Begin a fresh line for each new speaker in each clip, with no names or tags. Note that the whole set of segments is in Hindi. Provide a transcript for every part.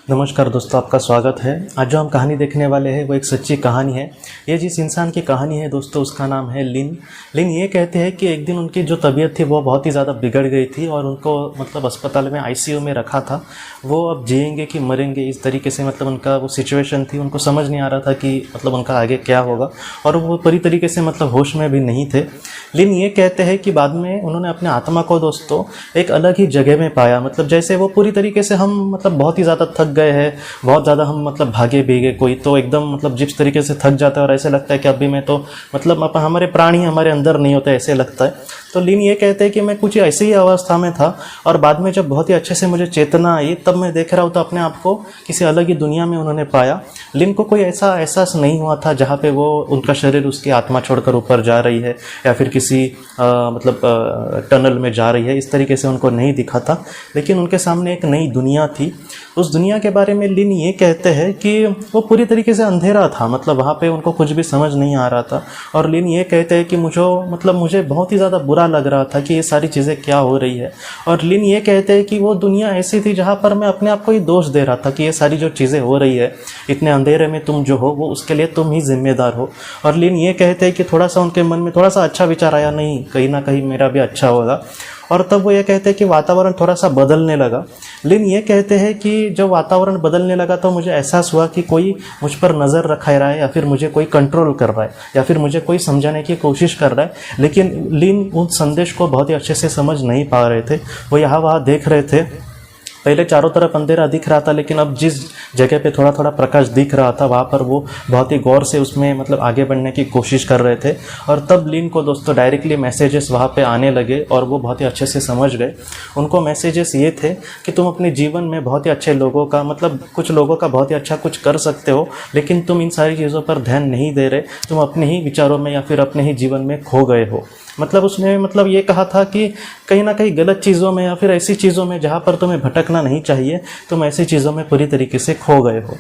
नमस्कार दोस्तों, आपका स्वागत है। आज जो हम कहानी देखने वाले हैं वो एक सच्ची कहानी है। ये जिस इंसान की कहानी है दोस्तों, उसका नाम है लिन। लिन ये कहते हैं कि एक दिन उनकी जो तबीयत थी वो बहुत ही ज़्यादा बिगड़ गई थी और उनको अस्पताल में आईसीयू में रखा था। वो अब जिएंगे कि मरेंगे, इस तरीके से उनका वो सिचुएशन थी। उनको समझ नहीं आ रहा था कि उनका आगे क्या होगा और वो पूरी तरीके से होश में भी नहीं थे। लिन ये कहते हैं कि बाद में उन्होंने अपने आत्मा को दोस्तों एक अलग ही जगह में पाया। जैसे वो पूरी तरीके से हम बहुत ही ज़्यादा थक गए हैं, बहुत ज़्यादा हम भागे भीगे, कोई तो एकदम जिस तरीके से थक जाता है और ऐसे लगता है कि अभी मैं तो हमारे प्राण ही हमारे अंदर नहीं होते, ऐसे लगता है। तो लिन ये कहते हैं कि मैं कुछ ऐसी ही अवस्था में था और बाद में जब बहुत ही अच्छे से मुझे चेतना आई तब मैं देख रहा हूँ तो अपने आप को किसी अलग ही दुनिया में उन्होंने पाया। लिन को कोई ऐसा एहसास नहीं हुआ था जहाँ पे वो उनका शरीर उसकी आत्मा छोड़कर ऊपर जा रही है या फिर किसी टनल में जा रही है, इस तरीके से उनको नहीं दिखा था। लेकिन उनके सामने एक नई दुनिया थी। उस दुनिया के बारे में लिन ये कहते हैं कि वो पूरी तरीके से अंधेरा था, वहाँ पे उनको कुछ भी समझ नहीं आ रहा था। और लिन ये कहते हैं कि मुझे बहुत ही ज़्यादा बुरा लग रहा था कि ये सारी चीज़ें क्या हो रही है। और लिन ये कहते हैं कि वो दुनिया ऐसी थी जहाँ पर मैं अपने आप को ही दोष दे रहा था कि ये सारी जो चीज़ें हो रही है, इतने अंधेरे में तुम जो हो वो उसके लिए तुम ही जिम्मेदार हो। और लिन ये कहते हैं कि थोड़ा सा उनके मन में थोड़ा सा अच्छा विचार आया, नहीं कहीं ना कहीं मेरा भी अच्छा होगा। और तब वो ये कहते हैं कि वातावरण थोड़ा सा बदलने लगा। लिन ये कहते हैं कि जब वातावरण बदलने लगा तो मुझे एहसास हुआ कि कोई मुझ पर नज़र रखा रहा है या फिर मुझे कोई कंट्रोल कर रहा है या फिर मुझे कोई समझाने की कोशिश कर रहा है। लेकिन लिन उन संदेश को बहुत ही अच्छे से समझ नहीं पा रहे थे। वो यहाँ वहाँ देख रहे थे, पहले चारों तरफ अंधेरा दिख रहा था लेकिन अब जिस जगह पे थोड़ा थोड़ा प्रकाश दिख रहा था वहाँ पर वो बहुत ही गौर से उसमें आगे बढ़ने की कोशिश कर रहे थे। और तब लिन को दोस्तों डायरेक्टली मैसेजेस वहाँ पे आने लगे और वो बहुत ही अच्छे से समझ गए। उनको मैसेजेस ये थे कि तुम अपने जीवन में बहुत ही अच्छे लोगों का कुछ लोगों का बहुत ही अच्छा कुछ कर सकते हो, लेकिन तुम इन सारी चीज़ों पर ध्यान नहीं दे रहे, तुम अपने ही विचारों में या फिर अपने ही जीवन में खो गए हो। उसने ये कहा था कि कहीं ना कहीं गलत चीज़ों में या फिर ऐसी चीज़ों में जहाँ पर तुम्हें भटकना नहीं चाहिए, तुम ऐसी चीज़ों में पूरी तरीके से खो गए हो।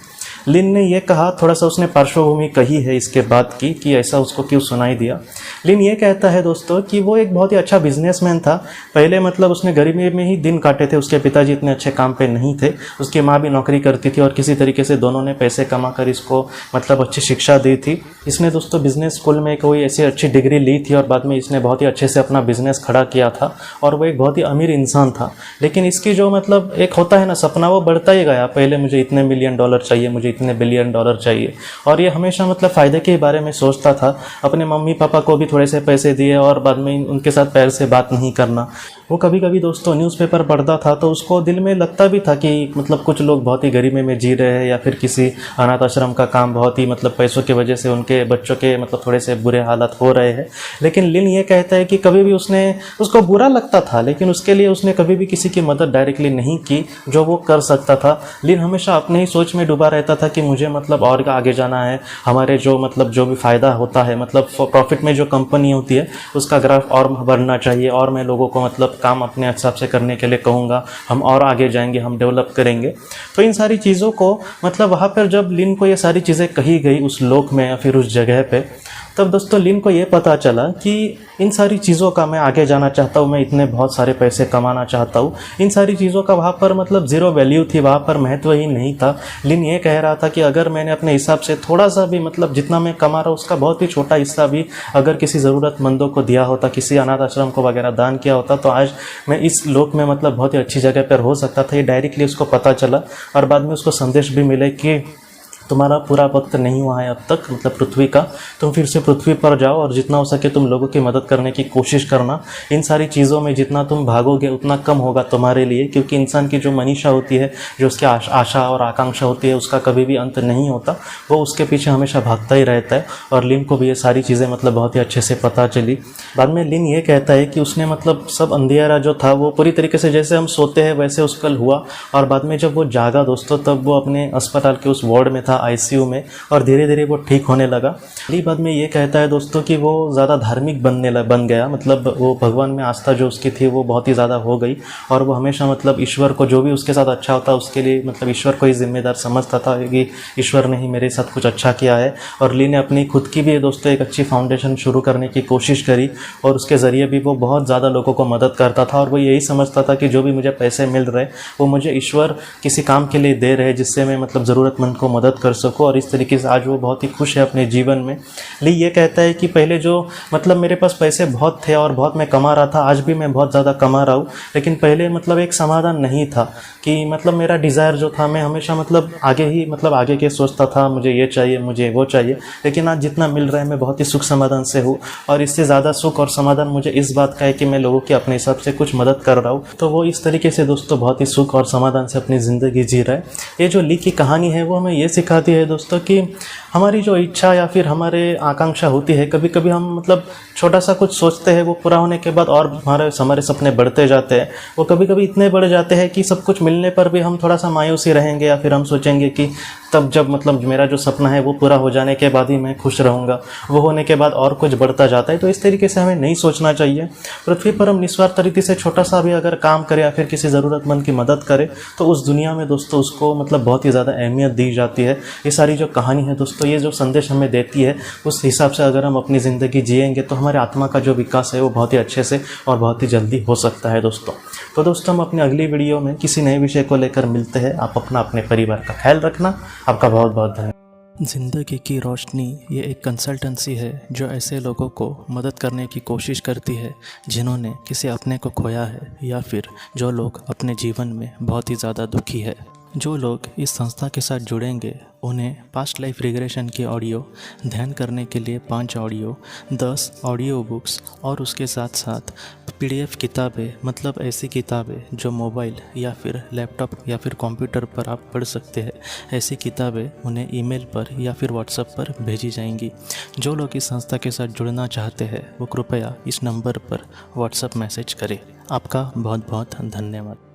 लिन ने ये कहा, थोड़ा सा उसने पार्श्वभूमि कही है इसके बाद की कि ऐसा उसको क्यों सुनाई दिया। लिन ये कहता है दोस्तों कि वो एक बहुत ही अच्छा बिजनेसमैन था। पहले उसने गरीबी में ही दिन काटे थे, उसके पिताजी इतने अच्छे काम पे नहीं थे, उसकी माँ भी नौकरी करती थी और किसी तरीके से दोनों ने पैसे कमा कर इसको अच्छी शिक्षा दी थी। इसने दोस्तों बिजनेस स्कूल में कोई ऐसी अच्छी डिग्री ली थी और बाद में इसने बहुत ही अच्छे से अपना बिजनेस खड़ा किया था और वो एक बहुत ही अमीर इंसान था। लेकिन इसकी जो एक होता है ना सपना, वो बढ़ता ही गया। पहले मुझे इतने मिलियन डॉलर चाहिए, मुझे इतने बिलियन डॉलर चाहिए, और ये हमेशा फ़ायदे के बारे में सोचता था। अपने मम्मी पापा को भी थोड़े से पैसे दिए और बाद में उनके साथ पैर से बात नहीं करना। वो कभी कभी दोस्तों न्यूज़पेपर पढ़ता था तो उसको दिल में लगता भी था कि कुछ लोग बहुत ही गरीबी में जी रहे हैं या फिर किसी अनाथ आश्रम का काम बहुत ही पैसों की वजह से उनके बच्चों के थोड़े से बुरे हालात हो रहे हैं। लेकिन लिन ये कहता है कि कभी भी उसको बुरा लगता था, लेकिन उसके लिए उसने कभी भी किसी की मदद डायरेक्टली नहीं की जो वो कर सकता था। लिन हमेशा अपने ही सोच में डूबा रहता था कि मुझे और आगे जाना है, हमारे जो भी फ़ायदा होता है प्रॉफिट में जो कंपनी होती है उसका ग्राफ और बढ़ना चाहिए और मैं लोगों को काम अपने हिसाब से करने के लिए कहूँगा, हम और आगे जाएंगे, हम डेवलप करेंगे। तो इन सारी चीज़ों को वहाँ पर जब लिन को ये सारी चीज़ें कही गई उस लोक में या फिर उस जगह पे, तब दोस्तों लिन को ये पता चला कि इन सारी चीज़ों का मैं आगे जाना चाहता हूँ, मैं इतने बहुत सारे पैसे कमाना चाहता हूँ। इन सारी चीज़ों का वहाँ पर ज़ीरो वैल्यू थी, वहाँ पर महत्व ही नहीं था। लिन ये कह रहा था कि अगर मैंने अपने हिसाब से थोड़ा सा भी जितना मैं कमा रहा हूँ उसका बहुत ही छोटा हिस्सा भी अगर किसी ज़रूरतमंदों को दिया होता, किसी अनाथ आश्रम को वगैरह दान किया होता, तो आज मैं इस लोक में बहुत ही अच्छी जगह पर हो सकता था। ये डायरेक्टली उसको पता चला और बाद में उसको संदेश भी मिले कि तुम्हारा पूरा वक्त नहीं हुआ है अब तक पृथ्वी का, तुम फिर से पृथ्वी पर जाओ और जितना हो सके तुम लोगों की मदद करने की कोशिश करना। इन सारी चीज़ों में जितना तुम भागोगे उतना कम होगा तुम्हारे लिए, क्योंकि इंसान की जो मनीषा होती है, जो उसकी आशा और आकांक्षा होती है, उसका कभी भी अंत नहीं होता, वो उसके पीछे हमेशा भागता ही रहता है। और लिन को भी ये सारी चीज़ें बहुत ही अच्छे से पता चली। बाद में लिन ये कहता है कि उसने सब अंधेरा जो था वो पूरी तरीके से जैसे हम सोते हैं वैसे उसका हुआ। और बाद में जब वो जागा दोस्तों, तब वो अपने अस्पताल के उस वार्ड में था, आईसीयू में, और धीरे धीरे वो ठीक होने लगा। अगली बात में ये कहता है दोस्तों कि वो ज़्यादा धार्मिक बन गया, मतलब वो भगवान में आस्था जो उसकी थी वो बहुत ही ज़्यादा हो गई, और वो हमेशा मतलब ईश्वर को, जो भी उसके साथ अच्छा होता उसके लिए मतलब ईश्वर को ही जिम्मेदार समझता था कि ईश्वर ने ही मेरे साथ कुछ अच्छा किया है। और ली ने अपनी खुद की भी दोस्तों एक अच्छी फाउंडेशन शुरू करने की कोशिश करी, और उसके ज़रिए भी वो बहुत ज़्यादा लोगों को मदद करता था, और वो यही समझता था कि जो भी मुझे पैसे मिल रहे वो मुझे ईश्वर किसी काम के लिए दे रहे, जिससे मैं मतलब ज़रूरतमंद को मदद कर सकूं। और इस तरीके से आज वो बहुत ही खुश है अपने जीवन में। ली ये कहता है कि पहले जो मतलब मेरे पास पैसे बहुत थे और बहुत मैं कमा रहा था, आज भी मैं बहुत ज़्यादा कमा रहा हूँ, लेकिन पहले मतलब एक समाधान नहीं था कि मतलब मेरा डिज़ायर जो था, मैं हमेशा मतलब आगे के सोचता था, मुझे ये चाहिए, मुझे वो चाहिए। लेकिन आज जितना मिल रहा है मैं बहुत ही सुख समाधान से हूँ, और इससे ज़्यादा सुख और समाधान मुझे इस बात का है कि मैं लोगों की अपने हिसाब से कुछ मदद कर रहा हूँ। तो वो इस तरीके से दोस्तों बहुत ही सुख और समाधान से अपनी ज़िंदगी जी रहा है। ये जो ली की कहानी है वो हमें ये सिखाती है दोस्तों कि हमारी जो इच्छा या फिर हमारे आकांक्षा होती है, कभी कभी हम मतलब छोटा सा कुछ सोचते हैं, वो पूरा होने के बाद और हमारे सपने बढ़ते जाते हैं। वो कभी कभी इतने बढ़ जाते हैं कि सब कुछ मिलने पर भी हम थोड़ा सा मायूसी रहेंगे, या फिर हम सोचेंगे कि तब जब मतलब मेरा जो सपना है वो पूरा हो जाने के बाद ही मैं खुश रहूँगा, वो होने के बाद और कुछ बढ़ता जाता है। तो इस तरीके से हमें नहीं सोचना चाहिए। पृथ्वी पर हम निस्वार्थ तरीके से छोटा सा भी अगर काम करें या फिर किसी ज़रूरतमंद की मदद करें, तो उस दुनिया में दोस्तों उसको मतलब बहुत ही ज़्यादा अहमियत दी जाती है। ये सारी जो कहानी है दोस्तों, ये जो संदेश हमें देती है, उस हिसाब से अगर हम अपनी ज़िंदगी जिएंगे तो हमारे आत्मा का जो विकास है वो बहुत ही अच्छे से और बहुत ही जल्दी हो सकता है दोस्तों। तो दोस्तों हम अपनी अगली वीडियो में किसी नए विषय को लेकर मिलते हैं। आप अपने परिवार का ख्याल रखना। आपका बहुत बहुत धन्यवाद। ज़िंदगी की रोशनी ये एक कंसल्टेंसी है जो ऐसे लोगों को मदद करने की कोशिश करती है जिन्होंने किसी अपने को खोया है, या फिर जो लोग अपने जीवन में बहुत ही ज़्यादा दुखी है। जो लोग इस संस्था के साथ जुड़ेंगे उन्हें पास्ट लाइफ रिग्रेशन की ऑडियो, ध्यान करने के लिए 5 ऑडियो, 10 ऑडियो बुक्स, और उसके साथ साथ PDF किताबें, मतलब ऐसी किताबें जो मोबाइल या फिर लैपटॉप या फिर कंप्यूटर पर आप पढ़ सकते हैं, ऐसी किताबें उन्हें ईमेल पर या फिर व्हाट्सएप पर भेजी जाएंगी। जो लोग इस संस्था के साथ जुड़ना चाहते हैं वो कृपया इस नंबर पर व्हाट्सएप मैसेज करें। आपका बहुत बहुत धन्यवाद।